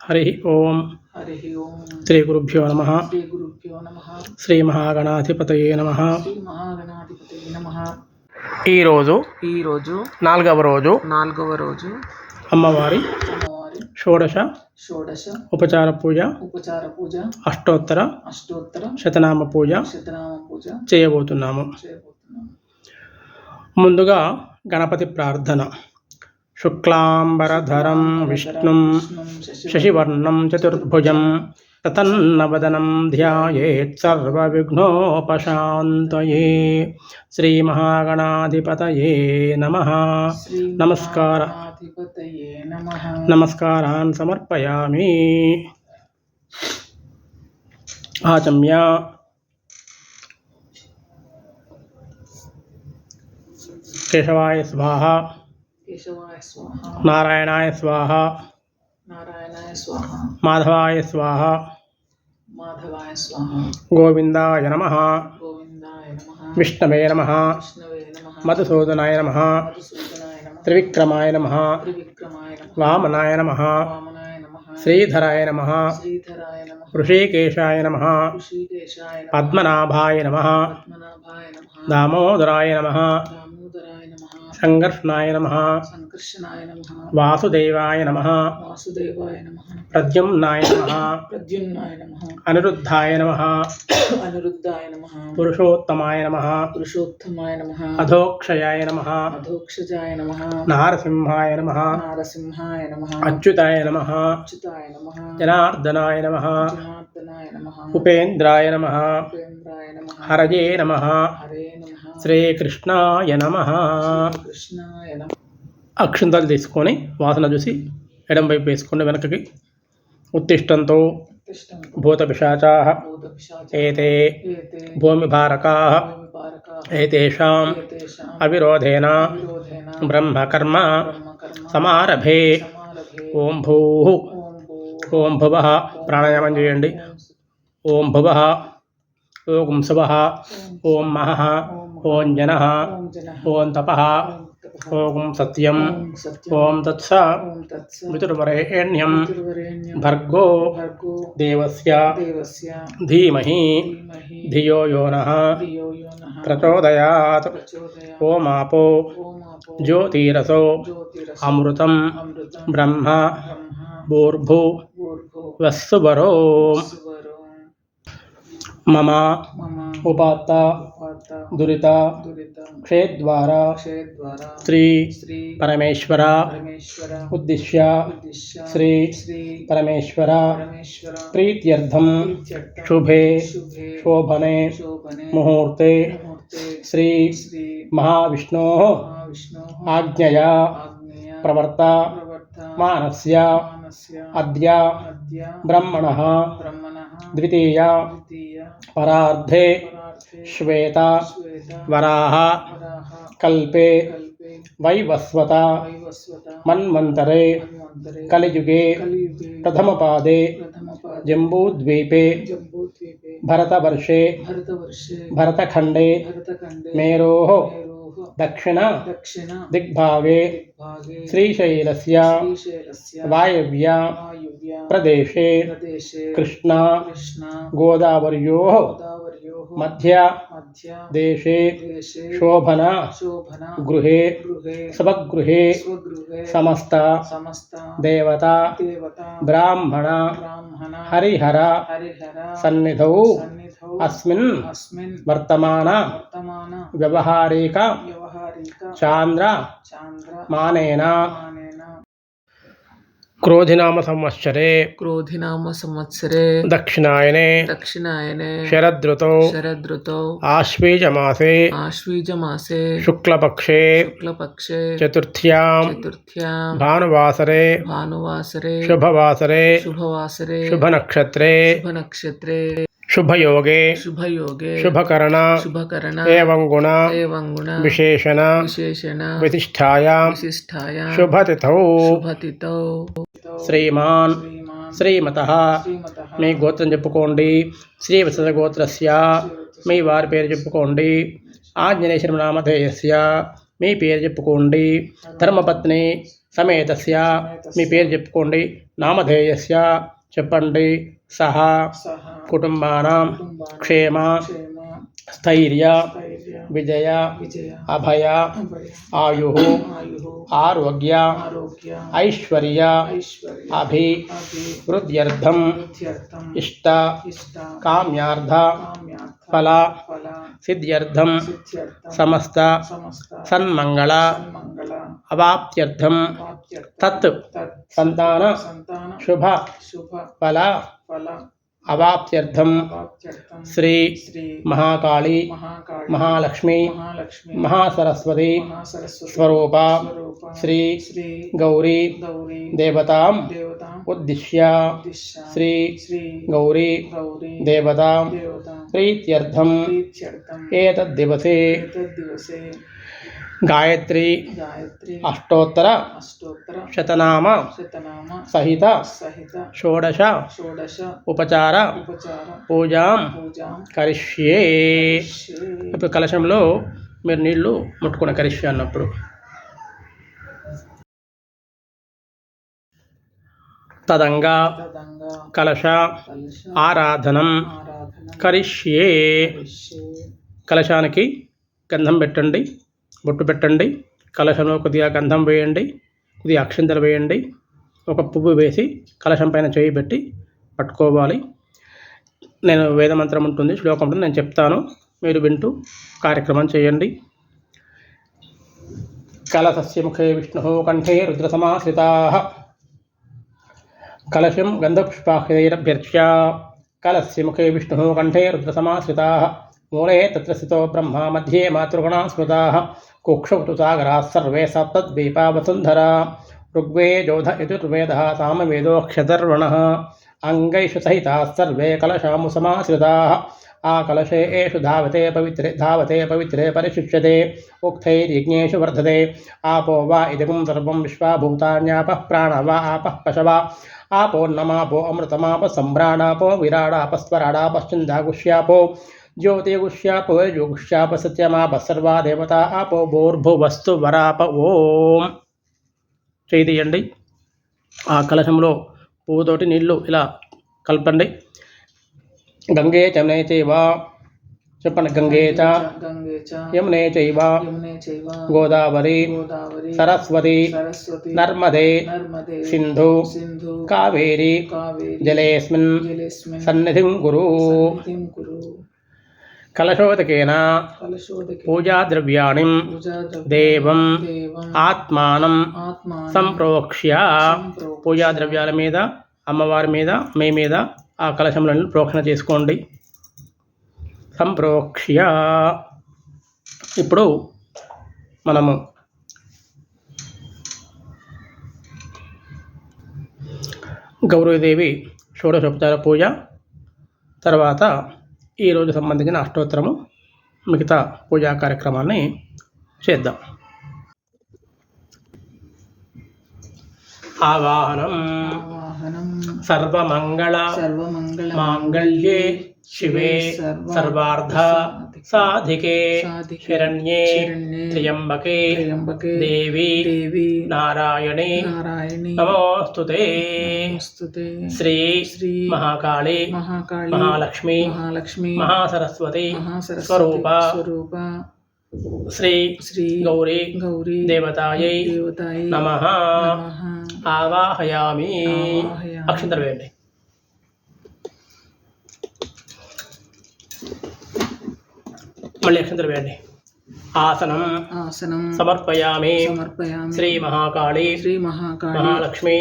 హరి ఓం. శ్రీ గురుభ్యో నమః. శ్రీ మహాగణాధిపతయే నమః. ఈరోజు నాలుగవ రోజు అమ్మవారి షోడశ ఉపచార పూజ అష్టోత్తర శతనామ పూజ చేయబోతున్నాము. ముందుగా గణపతి ప్రార్థన. శుక్లాంబరధరం విష్ణుం శశివర్ణం చతుర్భుజం ప్రసన్నవదనం ధ్యాయేత్ సర్వవిఘ్నోపశాంతయే. శ్రీ మహాగణాధిపతయే నమః. నమస్కారాన్ సమర్పయామి. ఆచమ్య. కేశవాయ స్వాహ. నారాయణాయ స్వాహ. మాధవాయ స్వాహ. గోవిందాయ నమః. విష్ణవే నమః. మధుసూదనాయ నమః. త్రివిక్రమాయ నమః. వామనాయ నమః. శ్రీధరాయ నమః. ఋషికేశాయ నమః. పద్మనాభాయ నమః. దామోదరాయ నమః. సంకర్షణాయ నమః. వాసుదేవాయ నమః. ప్రద్యుమ్నాయ నమః. అనిరుద్ధాయ నమః. పురుషోత్తమాయ నమః. అధోక్షయాయ నమః. నారసింహాయ నమః. అచ్యుతాయ నమః. జనార్దనాయ నమః. ఉపేంద్రాయ నమః. హరయే నమః. శ్రీకృష్ణాయ నమః. అక్షంతలు తీసుకొని వాసన చూసి ఎడం వైపు వేసుకొని వెనకకి. ఉత్తిష్టంతో భూతపిశాచాః ఏతే భూమిభారకాః ఏతేషాం అవిరోధేన బ్రహ్మకర్మ సమారభే. ఓం భూః. ఓం భువః. ప్రాణాయామం చేయండి. ఓం భువః. ఓం శువః. ఓం మహః. ఓం జనః. ఓం తపః. ఓం సత్యం. ఓం తత్స వితుర్వరేణ్యం భర్గో దేవస్య ధీమహి ధియో యో నః ప్రచోదయాత్. ఓమాపో జ్యోతిరసో అమృతం బ్రహ్మ భూర్భు వస్సువరో. మమ ఉపాత్త దురిత క్షేద్వార శ్రీ పరమేశ్వర ఉద్దిశ్య శ్రీ పరమేశ్వర ప్రీత్యర్థం శుభే శోభనే ముహూర్తే శ్రీ మహావిష్ణోః ఆజ్ఞయా ప్రవర్త మానస్య అద్య బ్రహ్మణః ద్వితీయ పరార్ధే శ్వేత వరాహ కల్పే వైవస్వత మన్వంతరే కలియుగే ప్రథమపాదే జంబూద్వీపే భరతవర్షే భరతఖండే మేరోః దక్షిణ దిగ్భాగే శ్రీశైలస్య వాయవ్య ప్రదేశే కృష్ణా గోదావర్యోః మధ్య దేశే శోభన గృహే స్వగృహే సమస్త దేవతా బ్రాహ్మణ హరిహర సన్నిధౌ అస్మిన్ వర్తమాన వ్యవహారిక చాంద్ర మానేన. క్రోధినామ సంవత్సరే దక్షిణాయనే శరదృతౌ ఆశ్వీజమాసే శుక్లపక్షే చతుర్థ్యాం భానువాసరే శుభవాసరే శుభనక్షత్రే శుభయోగే శుభకరణ ఏవం గుణ విశేషణ విశిష్టాయాం శుభతిథౌ. శ్రీమాన్ శ్రీమతః. మీ గోత్రం చెప్పుకోండి. శ్రీ వత్స గోత్రస్య మీ వారి పేరు చెప్పుకోండి. ఆంజనేయ నామధేయస్య మీ పేరు చెప్పుకోండి. ధర్మపత్ని సమేతస్య మీ పేరు చెప్పుకోండి. నామధేయస్య చెప్పండి. సహా కుటుంబానాం క్షేమ స్థైర్య విజయ అభయ ఆయు ఆరోగ్య ఐశ్వర్య అభివృద్ధ్యర్థం ఇష్ట కామ్యార్థ ఫల సిద్ధ్యర్థం సమస్త సన్మంగళ అవాప్త్యర్థం తత్ సంతాన శుభ ఫల అవాప్త్యర్థం శ్రీ మహాకాళీ మహాలక్ష్మి మహాసరస్వతి స్వరూప శ్రీ గౌరీ దేవతాం ఉద్దిశ్య శ్రీ గౌరీ దేవతాం ప్రీత్యర్థం ఏతద్దివసే గాయత్రి అష్టోత్తర శతనామ సహిత షోడశ ఉపచార పూజాం కరిష్యే. ఇప్పుడు కలశంలో మీరు నీళ్లు ముట్టుకున్న కరిష్యే అన్నప్పుడు తదంగా కలశ ఆరాధనం కరిష్యే. కలశానికి గంధం పెట్టండి, బొట్టు పెట్టండి. కలశంలో కొద్దిగా గంధం వేయండి, కొద్దిగా అక్షింతలు వేయండి, ఒక పువ్వు వేసి కలశం పైన చేయి పెట్టి పట్టుకోవాలి. నేను వేదమంత్రం ఉంటుంది, శ్లోకం ఉంటుంది, నేను చెప్తాను, మీరు వింటూ కార్యక్రమం చేయండి. కలశస్య ముఖే విష్ణు కంఠే రుద్రసమాశ్రితాః కలశం గంధపుష్పాక్షరైరభ్యర్చ్య. కలశస్య ముఖే విష్ణు కంఠే రుద్రసమాశ్రితాః మూలే తత్ర స్థితో బ్రహ్మ మధ్యే మాతృగుణా స్మృతాః కుక్షౌతు సాగరాः సర్వే సప్తద్వీపా వసుంధరా ఋగ్వేదోऽధ యజుర్వేదः సామవేదోऽక్షతర్వణः అంగైషు సహితాः సర్వే కలశాము సమాశ్రితాः ఆకలశే ఏషు ధావతే పవిత్రే పరిశుచ్యతే ఉక్తైర్యజ్ఞేషు వర్ధతే ఆపో వా ఇదగుం సర్వం విశ్వాభూతాన్యాపః ప్రాణ వా ఆపః పశవా ఆపోన్నమాపో అమృతమాప సంభ్రాణాపో విరాడాపస్వరాడాపశ్చందాగుష్యాపో జ్యోతిగుష్యాపో యోగుష్యాప సత్యమాప సర్వా దేవతా ఆపో భూర్భువస్తు వరాప. ఓం చేయండి. ఆ కలశంలో పువ్వుతోటి నీళ్లు ఇలా కలపండి. గంగే చమనే చైవ చెప్పండి. గంగే చ యమునే చైవ గోదావరి సరస్వతి నర్మదే సింధు కావేరి జలేస్మిన్ సన్నిధిం కురు. కలశోదకేన పూజాద్రవ్యాణి దేవం ఆత్మానం సంప్రోక్ష్య. పూజాద్రవ్యాల మీద, అమ్మవారి మీద, మీ మీద ఆ కలశంలను ప్రోక్షణ చేసుకోండి. సంప్రోక్ష్య. ఇప్పుడు మనము గౌరీదేవి షోడశోపచార పూజ తర్వాత ఈరోజు సంబంధించిన అష్టోత్తరము మిగతా పూజా కార్యక్రమాన్ని చేద్దాం. ఆవాహనం సర్వమంగళ మాంగళ్యే శివే సర్వార్థ సాధికే శరణ్యే త్ర్యంబకే దేవి నారాయణే నమోస్తుతే. శ్రీ మహాకాళీ మహాలక్ష్మి మహాసరస్వతి స్వరూప శ్రీ గౌరీ దేవతాయై నమః. ఆవాహయామి. అక్షంతలు వేయండి. మళ్ళీ అక్షంతలు వేయండి. ఆసనం సమర్పయామి. శ్రీ మహాకాళీ మహాలక్ష్మి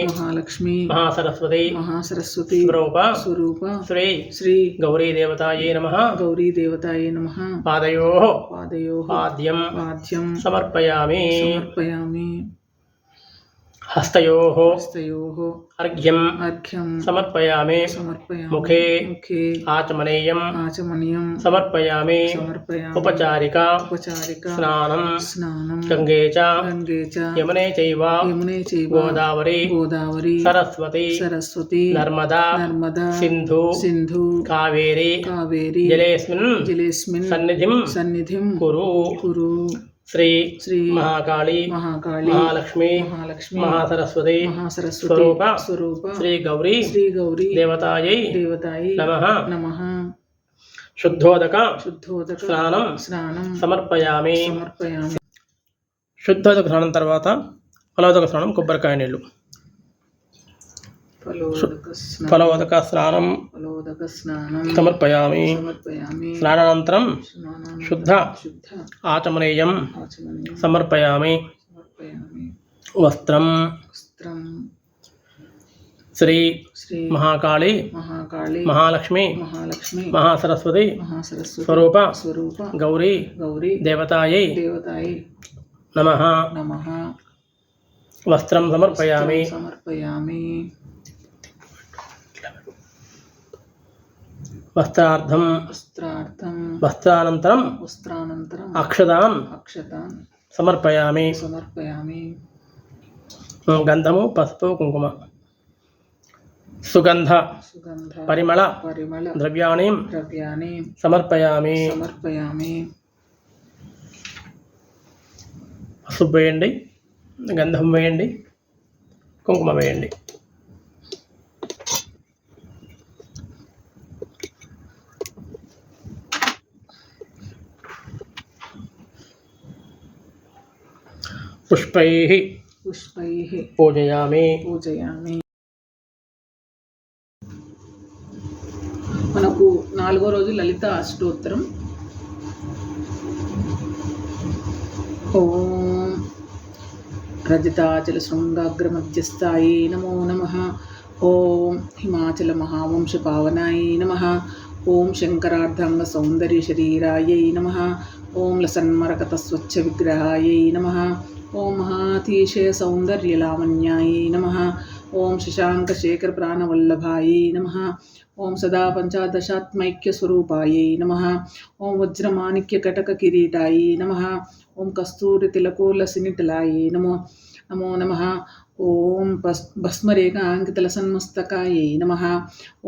మహాసరస్వతి స్వరూప శ్రీ గౌరీ దేవతాయే నమః. పాదయోః పాద్యం సమర్పయామి. హస్తయోః అర్ఘ్యం సమర్పయామి. ముఖే ఆచమనీయం సమర్పయామి. ఉపచారిక స్నానం గంగే చ యమునే చైవ గోదావరి సరస్వతి నర్మదా సింధు కావేరి జలేస్మిన్ సన్నిధిం కురు. శ్రీ శ్రీ మహాకాళి మహాకాళి మహాలక్ష్మి మహాలక్ష్మి మహాసరస్వతి మహాసరస్వతి స్వరూప స్వరూప శ్రీ గౌరీ శ్రీ గౌరీ దేవతాయై దేవతాయి నమః నమః శుద్ధోదక శుద్ధోదక స్నానం సమర్పయామి. సమర్పయామి. శుద్ధోదక స్నానం తర్వాత ఫలోదక స్నానం, కొబ్బరికాయ నీళ్ళు. ఫలోదక స్నానం సమర్పయామి. స్నానానంతరం శుద్ధ ఆచమనీయం సమర్పయామి. వస్త్రం శ్రీ మహాకాళి మహాలక్ష్మి మహాసరస్వతి స్వరూప గౌరీ దేవతాయై నమః. వస్త్రం సమర్పయామి. వస్త్రానంతరం అక్షతాన్ సమర్పయామి. గంధము, పసుపు, కుంకుమ, సుగంధ పరిమళ ద్రవ్యాణి సమర్పయామి. పసుపు వేయండి, గంధం వేయండి, కుంకుమ వేయండి. పుష్పైః పూజయామి. మనకు 4వ రోజు లలిత అష్టోత్తరం. ఓం రజతాచల శృంగాగ్రమధ్యస్థాయే నమో నమః. ఓం హిమాచల మహావంశ పావనాయే నమః. ఓం శంకరార్ధాంగ సౌందర్య శరీరాయై నమః. ఓం లసన్మరకత స్వచ్ఛ విగ్రహాయై నమః. ఓం మహాతిశయ సౌందర్య లావణ్యాయై నమః. ఓం శశాంక శేఖర ప్రాణవల్లభాయై నమః. ఓం సదా పంచాదశాత్మైక్య స్వరూపాయై నమః. ఓం వజ్రమాణిక్య కటక కిరీటాయై నమః. ఓం కస్తూరి తిలకోల్లసినిటలాయై నమో నమః. ఓం భస్మరేఖ అంకితల సన్మస్తకాయై నమః.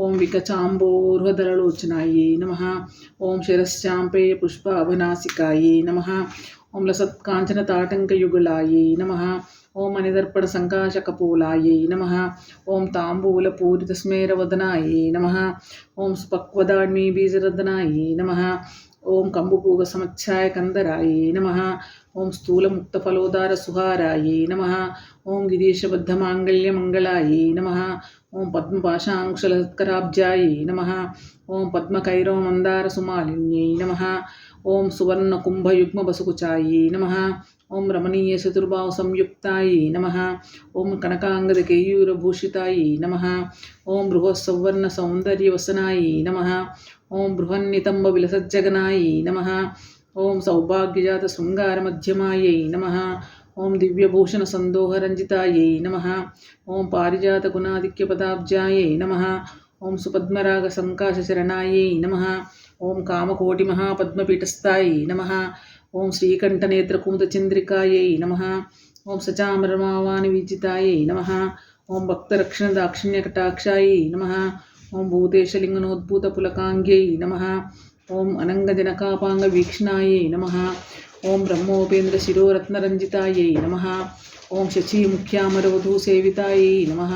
ఓం వికచాంబోర్హదరలోచనాయై నమః. ఓం శిరశ్చాంపేయ పుష్పాభనాసికాయై నమః. ఓం లసత్కాంచన తాటంకయుగళాయై నమః. ఓం అనిదర్పణ సంకాశకపోలాయై నమః. ఓం తాంబూల పూరిత స్మేరవదనాయై నమః. ఓం సుపక్వదాడ్మీ బీజరదనాయై నమః. ఓం కంబుపూగ సమచ్ఛాయ కందరాయై నమః. ఓం స్థూలముక్త ఫలోదార సుహారాయై నమః. ఓం గిరీశబద్ధ మాంగళ్య మంగళాయై నమః. ఓం పద్మపాశాంకుశలత్కరాబ్జాయై నమః. ఓం పద్మకైరవ మందార సుమాలిన్యై నమః. ఓం సువర్ణ కుంభయుగ్మ బసుకుచాయై నమః. ఓం రమణీయ చతుర్బాహు సంయుక్తాయై నమః. ఓం కనకాంగద కేయూర భూషితాయై నమః. ఓం బృహత్సవర్ణ సౌందర్య వసనాయై నమః. ఓం బృహన్నితంబ విలసజ్జగనాయై నమః. ఓం సౌభాగ్యజాత శృంగార మధ్యమాయై నమః. ఓం దివ్యభూషణ సందోహరంజితాయై నమః. ఓం పారిజాత గుణాధిక్య పదాబ్జాయై నమః. ఓం సుపద్మరాగ సంకాశ శరణాయై నమః. ఓం కామకోటి మహాపద్మపీఠస్థాయై నమః. ఓం శ్రీకంఠనేత్రకుముదచంద్రికాయై నమః. ఓం సచామరమావాని విజితాయై నమః. ఓం భక్తరక్షణ దాక్షిణ్యకటాక్షాయై నమః. ఓం భూతేశలింగనోద్భూత పులకాంగ్యై నమః. ఓం అనంగజనకాపాంగ వీక్షణాయై నమః. ఓం బ్రహ్మోపేంద్ర శిరోరత్నరంజితాయై నమః. ఓం శచీముఖ్యామరవధూ సేవితాయై నమః.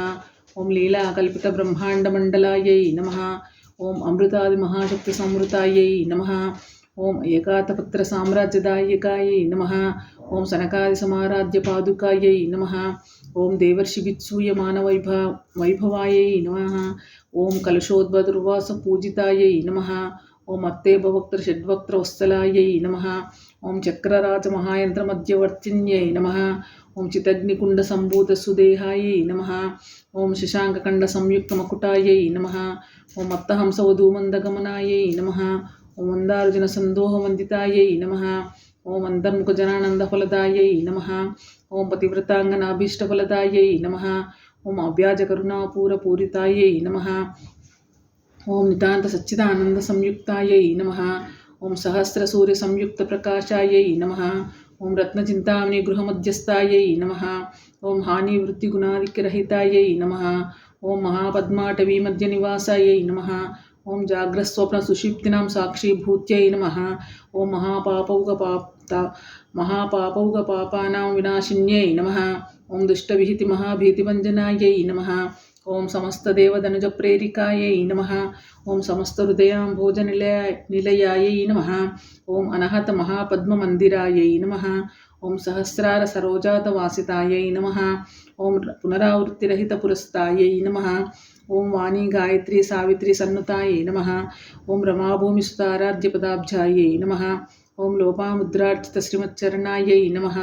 ఓం లీలాకల్పిత బ్రహ్మాండమండలాయై నమః. ఓం అమృతాది మహాశక్తి సంవృతాయై నమః. ఓం ఏకాతపత్ర సామ్రాజ్యదాయకాయై నమః. ఓం సనకాది సమారాధ్య పాదుకాయై నమః. ఓం దేవర్షి విత్సూయమాన వైభవాయై నమః. ఓం కలశోద్భదుర్వాస పూజితాయై నమః. ఓం అత్తే భవక్త్ర షడ్వక్త్ర వత్సలాయై నమః. ఓం చక్రరాజ మహాయంత్ర మధ్యవర్తిన్యై నమః. ఓం చితగ్నికుండ సంభూత సుదేహాయై నమః. ఓం శశాంకకండ సంయుక్త మకుటాయై నమః. ఓం అత్తహంస వధూమందగమనాయై నమః. ఓం మందారుజన సందోహవందితాయై నమః. ఓం అంతర్ముఖ జనానందఫలదాయై నమః. ఓం పతివ్రతాంగనాభీష్టఫలదాయై నమః. ఓం అవ్యాజకరుణాపూరపూరితాయై నమః. ఓం నితాంత సచ్చిదానంద సంయుక్తాయై నమః. ఓం సహస్ర సూర్య సంయుక్త ప్రకాశాయై నమః. ఓం రత్నచింతామణి గృహమధ్యస్థాయై నమః. ఓం హానివృత్తి గుణాధిక్యరహితాయై నమః. ఓం మహాపద్మాటవీ మధ్య నివాసాయై నమః. ఓం జాగ్రస్వప్న సుషిప్తినాం సాక్షీభూత్యై నమః. ఓం మహాపాపౌకపాప్త महापापौघपापानां विनाशिन्यै नमः। ॐ दुष्टविहितिमहाभीतिभञ्जनायै नमः। ॐ समस्तदेवदनुजप्रेरिकायै नमः। ॐ समस्तहृदयाम्भोजनिलयायै नमः। ॐ अनहतमहापद्ममन्दिरायै नमः। ॐ सहस्रारसरोजातवासितायै नमः। ॐ पुनरावृत्तिरहितपुरस्तायै नमः। ॐ वाणी गायत्री सावित्री सन्नुतायै नमः। ॐ रमाभूमिसुताराध्यपदाब्जायै नमः। ॐ लोपामुद्रार्चितश्रीमच्चरणायै नमः।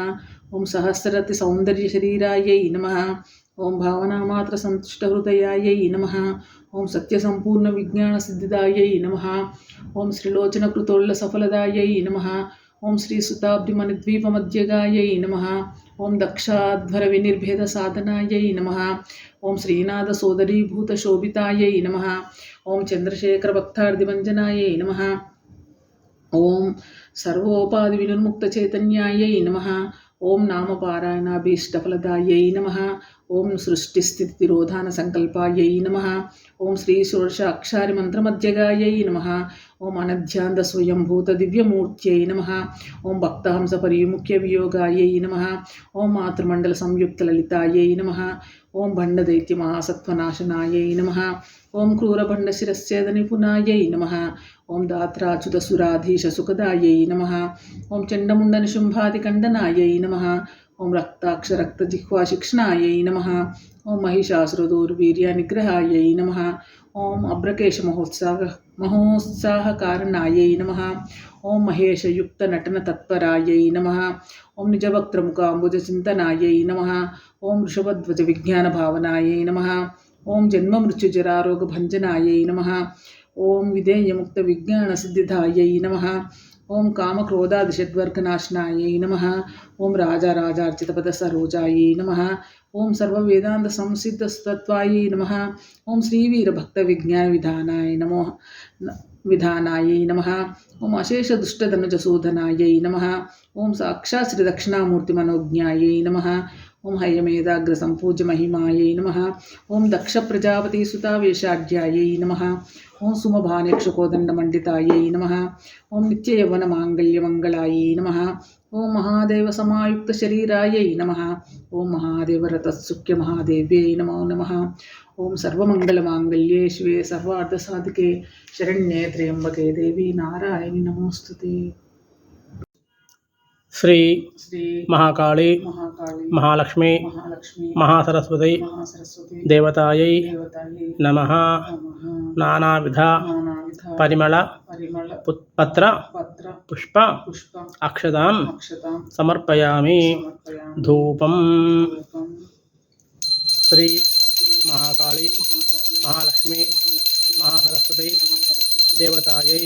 ॐ सहस्ररतिसौन्दर्यशरीरायै नमः। ॐ भावनामात्रसन्तुष्टहृदयायै नमः। ॐ सत्यसम्पूर्णविज्ञानसिद्धिदायै नमः। ॐ श्रीलोचनकृतोल्लसफलदायै नमः। ॐ श्रीसुताब्धिमणिद्वीपमध्यगायै नमः। ॐ दक्षाध्वरविनिर्भेदसाधनायै नमः। ॐ श्रीनाथसोदरीभूतशोभितायै नमः। ॐ चन्द्रशेखरभक्तार्दिभञ्जनायै नमः। ॐ सर्वोपाधिविनिर्मुक्तचैतन्यायै नमः। ॐ नामपारायणाभीष्टफलदायै नमः। ॐ सृष्टिस्थितितिरोधानसङ्कल्पायै नमः। ॐ श्रीषोडशाक्षारिमन्त्रमध्यगायै नमः। ॐ अनध्यान्तस्वयंभूतदिव्यमूर्त्यै नमः। ॐ भक्तहंसपरिमुख्यवियोगायै नमः। ॐ मातृमण्डलसंयुक्तललितायै नमः। ॐ भण्डदैत्यमहासत्त्वनाशनायै नमः। ॐ क्रूरभण्डशिरश्छेदनिपुणायै नमः। ॐ दात्राच्युतसुराधीशसुखदायै नमः। ॐ चण्डमुण्डनिशुम्भादिखण्डनायै नमः। ॐ रक्ताक्षरक्तजिह्वाशिक्षणायै नमः। ॐ महिषासुरदौर्वीर्यनिग्रहायै नमः। ॐ अभ्रकेशमहोत्साहकारणायै नमः। ॐ महेशयुक्तनटनतत्परायै नमः। ॐ निजवक्त्रमुकाम्बुजचिन्तनायै नमः। ॐ वृषभध्वजविज्ञानभावनायै नमः। ॐ जन्ममृत्युजरारोगभञ्जनायै नमः। ॐ विधेयमुक्तविज्ञानसिद्धिदायै नमः। ॐ कामक्रोधादिषड्वर्गनाशनायै नमः। ॐ राजाराजार्चितपदसरोजायै नमः। ॐ सर्ववेदान्तसंसिद्धस्तत्त्वायै नमः। ॐ श्रीवीरभक्तविज्ञानविधानाय नमः। ॐ अशेषदुष्टधनुजशोधनायै नमः। ॐ साक्षात् श्रीदक्षिणामूर्तिमनोज्ञायै नमः। ॐ हयमेधाग्रसम्पूज्यमहिमायै नमः। ॐ दक्षप्रजापतिसुतावेशाढ्यायै नमः। ॐ सुमभानेक्षुकोदण्डमण्डितायै नमः। ॐ नित्ययौवनमाङ्गल्यमङ्गलायै नमः। ॐ महादेवसमायुक्तशरीरायै नमः। ॐ महादेवरतत्सुख्यमहादेव्यै नमो नमः। ॐ सर्वमङ्गलमाङ्गल्ये शिवे सर्वार्थसाधिके शरण्ये त्र्यम्बके देवी नारायणि नमोस्तुते। श्री महाकाली महालक्ष्मी महासरस्वती देवतायै नमः। नानाविध परिमल पत्र पुष्प अक्षतां समर्पयामि। धूपं श्री महाकाली महालक्ष्मी महासरस्वती देवतायै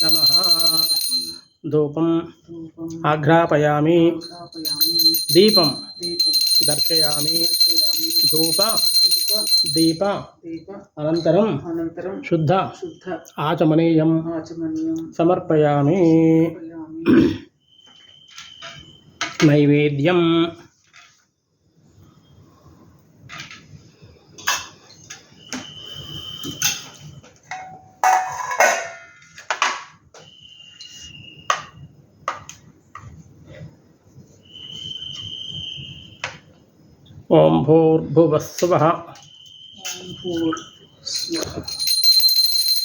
नमः। धूपं आघ्रापयामि। दीपं दर्शयामि। धूप दीप अनन्तरं शुद्ध आचमनीयं समर्पयामि। नैवेद्यं ఓం భూర్భువస్సువః.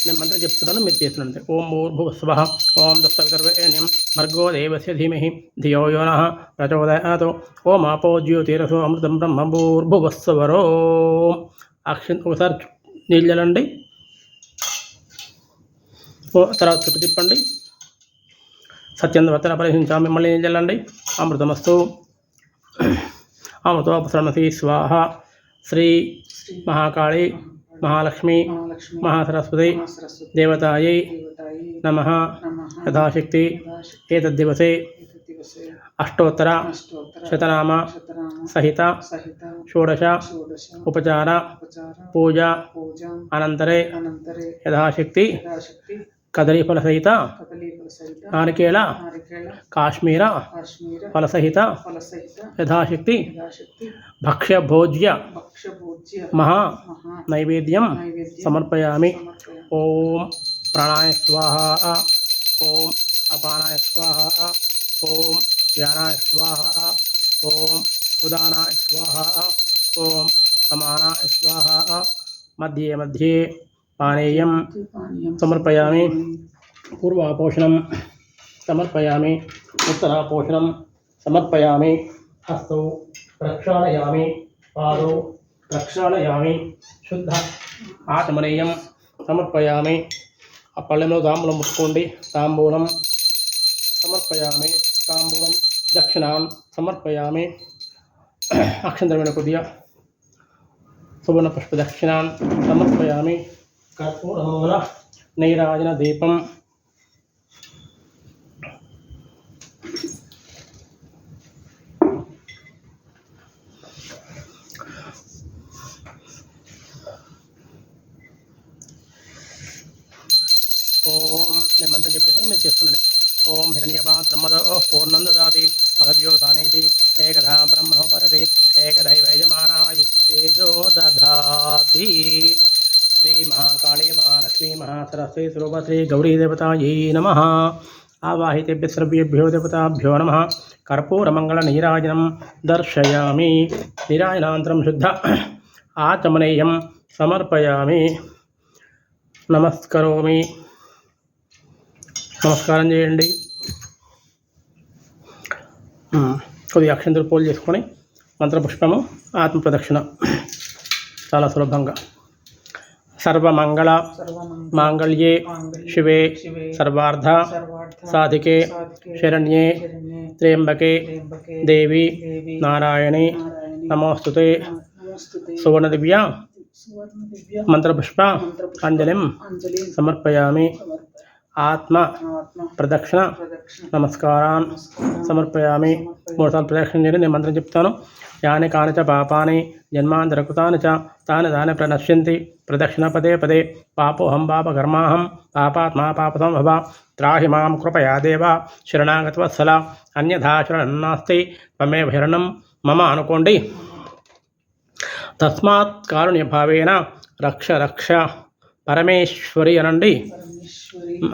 నేను మంత్రం చెప్తున్నాను, మీరు చేస్తున్నది. ఓం భూర్భువస్సువః. ఓం తత్సవితుర్వరేణ్యం భర్గో దేవస్య ధీమహి ధియో యో నః ప్రచోదయాత్. ఓం ఆపో జ్యోతిరసో అమృతం బ్రహ్మ భూర్భువస్సువరో. ఒకసారి నీళ్ళు చల్లండి, తర్వాత చుట్టు తిప్పండి. సత్యందవత్తన పరిహించామి. మళ్ళీ నీళ్ళు చల్లండి. అమృతమస్తు. అమృతోపసరణసి స్వాహ. శ్రీ మహాకాళి महालक्ष्मी महासरस्वती देवतायै नमः। यथाशक्ति एतद्दिवसे अष्टोत्तर शतनाम सहित षोडश उपचार पूजा अनन्तरे यथाशक्ति कदलीफलसहित नारिकेल काश्मीर फलसहित यथाशक्ति भक्ष्यभोज्य महा नैवेद्यं समर्पयामि। ओम प्राणाय स्वाहा। ओम अपानाय स्वाहा। ओम వ్యానాయ స్వాహ. ఓం ఉదానాయ స్వాహ. ఓం సమానాయ స్వాహ. మధ్యే మధ్యే పానీయం సమర్పయామి. పూర్వాపోషణం సమర్పయామి. ఉత్తరాపోషణం సమర్పయామి. హస్తౌ ప్రక్షాళయామి. పాదౌ ప్రక్షాళయామి. శుద్ధ ఆచమనీయం సమర్పయామి. ఆ పళ్ళెంలో తాంబూలం ముట్టుకోండి. తాంబూలం సమర్పయామి. తాంబూలం దక్షిణాన్ సమర్పయామి. అక్షంతరమైన కొద్దిగా సువర్ణ పుష్ప దక్షిణాన్ సమర్పయామి. కర్పూరమంగళ నీరాజన దీపం ఓం. నేను మంత్రం చెప్పేసాను, మీరు చేస్తుండండి. ఓం హిరణ్యపాత్రమద పూర్ణం దదాతి మదవ్యోసానేతి ఏకదా బ్రహ్మోపరతి ఏకదైవ యజమానాయ తేజో దధాతి. శ్రీ మహాకాళీ మహాలక్ష్మీ మహాసరస్వతి స్వరూప శ్రీ గౌరీ దేవతాయై నమః. ఆవాహితేభ్య సర్వేభ్యో దేవతాభ్యో నమః. కర్పూరమంగళ నీరాజనం దర్శయామి. నీరాజనానంతరం శుద్ధ ఆచమనేయం సమర్పయామి. నమస్కరోమి. నమస్కారం చేయండి. కొద్దిగా అక్షంతలు పూలు చేసుకొని మంత్రపుష్పము ఆత్మప్రదక్షిణ చాలా సులభంగా. సర్వమంగళ మాంగళ్యే శివే సర్వార్థ సాధికే శరణ్యే త్ర్యంబకే దేవి నారాయణి నమోస్తుతే. సువర్ణదివ్య మంత్రపుష్ప అంజలిం సమర్పయామి. ఆత్మ ప్రదక్షిణ నమస్కారాన్ సమర్పయామి. 3 సార్లు ప్రదక్షిణ చేయండి. నేను మంత్రం చెప్తాను. యాని కాని చ పాపాని జన్మాంతరకృతాని చ తాని దాని ప్రణశ్యంతి ప్రదక్షిణ పదే పదే. పాపోహం పాపకర్మాహం పాపాత్మా పాపసంభవ త్రాహి మాం కృపయా దేవ శరణాగతవత్సల అన్యథా శరణం త్వమేవ శరణం మమ అనుకోండి. తస్మాత్ కారుణ్యభావేన రక్ష రక్ష పరమేశ్వరి అనండి.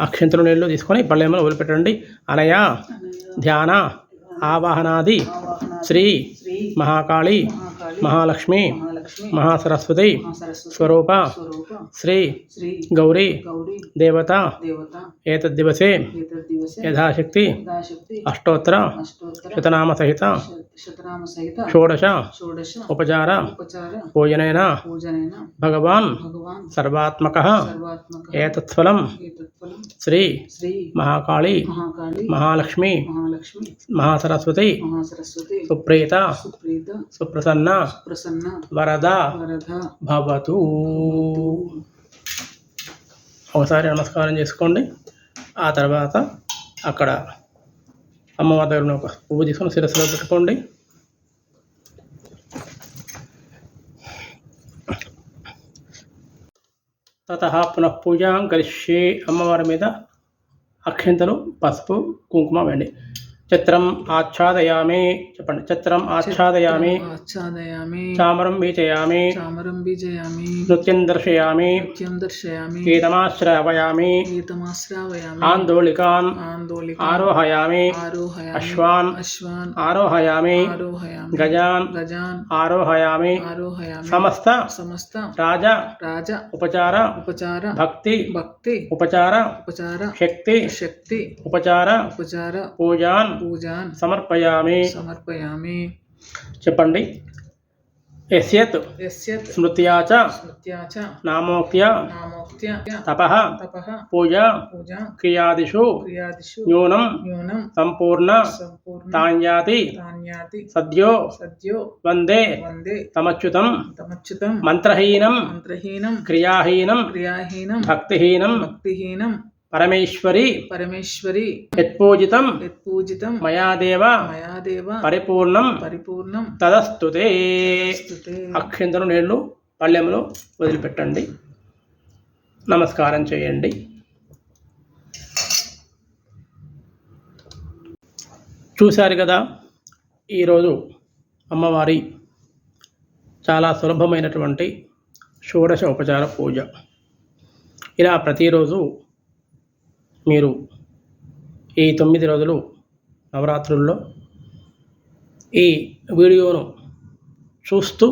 అక్షంతలు నీళ్లు తీసుకొని పళ్ళెమ్మలు వదిలిపెట్టండి. అనయ ధ్యాన ఆవాహనాది శ్రీ మహాకాళి మహాలక్ష్మి మహాసరస్వతి స్వరూప శ్రీ గౌరీ దేవత ఏతద్దివసే యథాశక్తి అష్టోత్తర శతనామ సహిత షోడశ ఉపచార పూజనేన భగవాన్ సర్వాత్మకః ఏతత్ఫలం శ్రీ మహాకాళి మహాలక్ష్మి మహాసరస్వతి సుప్రీత సుప్రసన్న వరద భవతు. ఒకసారి నమస్కారం చేసుకోండి. ఆ తర్వాత అక్కడ అమ్మవారి దగ్గర ఒక పువ్వు తీసుకొని శిరస్సులో పెట్టుకోండి. తతః పునః పూజాం కరిష్యే. అమ్మవారి మీద అక్షింతలు పసుపు కుంకుమ వేయండి. చిత్రం ఆచ్ఛాదయామి. చెప్పండి. చిత్రం ఆచ్ఛాదయామి. చామరం బీజయామి. నృత్యం దర్శయామి. గీతమాశ్రావయామి. ఆందోళికాన్ ఆరోహయామి. అశ్వాన్ ఆరోహయామి. గజాన్ ఆరోహయామి. సమస్త రాజ ఉపచార భక్తి ఉపచార శక్తి ఉపచార పూజాన్ సమర్పయామి. చెప్పండి. యస్యత్ స్మృత్యా చ నామోక్త్య తపః పూజా క్రియాదిషు న్యూనం సంపూర్ణ తాన్యాతి సద్యో వందే తమచ్యుతం మంత్రహీనం క్రియాహీనం భక్తిహీనం పరమేశ్వరి యత్పూజితం మయా దేవ పరిపూర్ణం తదస్తుతే. అక్షింతలు నీళ్లు పళ్ళెంలో వదిలిపెట్టండి. నమస్కారం చేయండి. చూశారు కదా, ఈరోజు అమ్మవారి చాలా సులభమైనటువంటి షోడశ ఉపచార పూజ. ఇలా ప్రతిరోజు మీరు ఈ 9 రోజులు నవరాత్రుల్లో ఈ వీడియోను చూస్తూ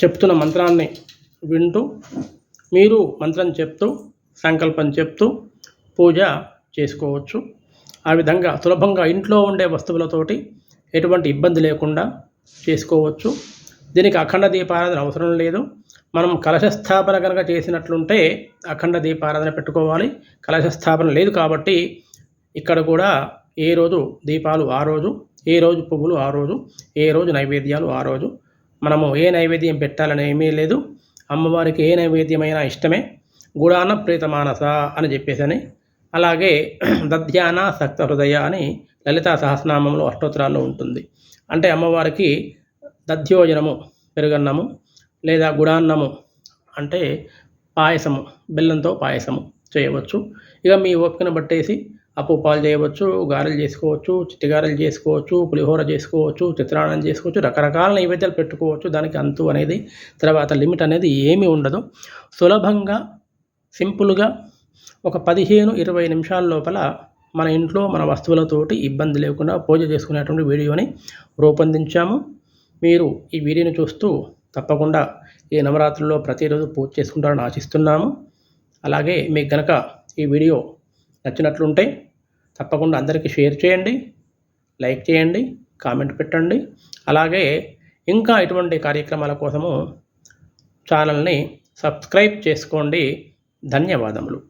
చెప్తున్న మంత్రాన్ని వింటూ మీరు మంత్రం చెప్తూ సంకల్పం చెప్తూ పూజ చేసుకోవచ్చు. ఆ విధంగా సులభంగా ఇంట్లో ఉండే వస్తువులతోటి ఎటువంటి ఇబ్బంది లేకుండా చేసుకోవచ్చు. దీనికి అఖండ దీపారాధన అవసరం లేదు. మనం కలశ స్థాపన కనుక చేసినట్లుంటే అఖండ దీపారాధన పెట్టుకోవాలి. కలశ స్థాపన లేదు కాబట్టి ఇక్కడ కూడా ఏ రోజు దీపాలు ఆ రోజు, ఏ రోజు పువ్వులు ఆ రోజు, ఏ రోజు నైవేద్యాలు ఆ రోజు. మనము ఏ నైవేద్యం పెట్టాలని ఏమీ లేదు. అమ్మవారికి ఏ నైవేద్యమైనా ఇష్టమే. గుడాన ప్రీతమానస అని చెప్పేసని, అలాగే దధ్యాన సక్త హృదయ అని లలితా సహస్రనామంలో అష్టోత్తరాల్లో ఉంటుంది. అంటే అమ్మవారికి దధ్యోజనము పెరుగన్నము లేదా గుడాన్నము అంటే పాయసము, బెల్లంతో పాయసము చేయవచ్చు. ఇక మీ ఓపికను బట్టేసి అప్పు పాలు చేయవచ్చు, గారెలు చేసుకోవచ్చు, చిట్టి గారెలు చేసుకోవచ్చు, పులిహోర చేసుకోవచ్చు, చిత్రాన్నం చేసుకోవచ్చు, రకరకాల నైవేద్యాలు పెట్టుకోవచ్చు. దానికి అంతు అనేది తర్వాత లిమిట్ అనేది ఏమీ ఉండదు. సులభంగా సింపుల్గా ఒక 15-20 నిమిషాల లోపల మన ఇంట్లో మన వస్తువులతోటి ఇబ్బంది లేకుండా పూజ చేసుకునేటువంటి వీడియోని రూపొందించాము. మీరు ఈ వీడియోని చూస్తూ తప్పకుండా ఈ నవరాత్రుల్లో ప్రతిరోజు పూజ చేసుకుంటారని ఆశిస్తున్నాము. అలాగే మీకు గనక ఈ వీడియో నచ్చినట్లుంటే తప్పకుండా అందరికీ షేర్ చేయండి, లైక్ చేయండి, కామెంట్ పెట్టండి. అలాగే ఇంకా ఇటువంటి కార్యక్రమాల కోసము ఛానల్ని సబ్స్క్రైబ్ చేసుకోండి. ధన్యవాదములు.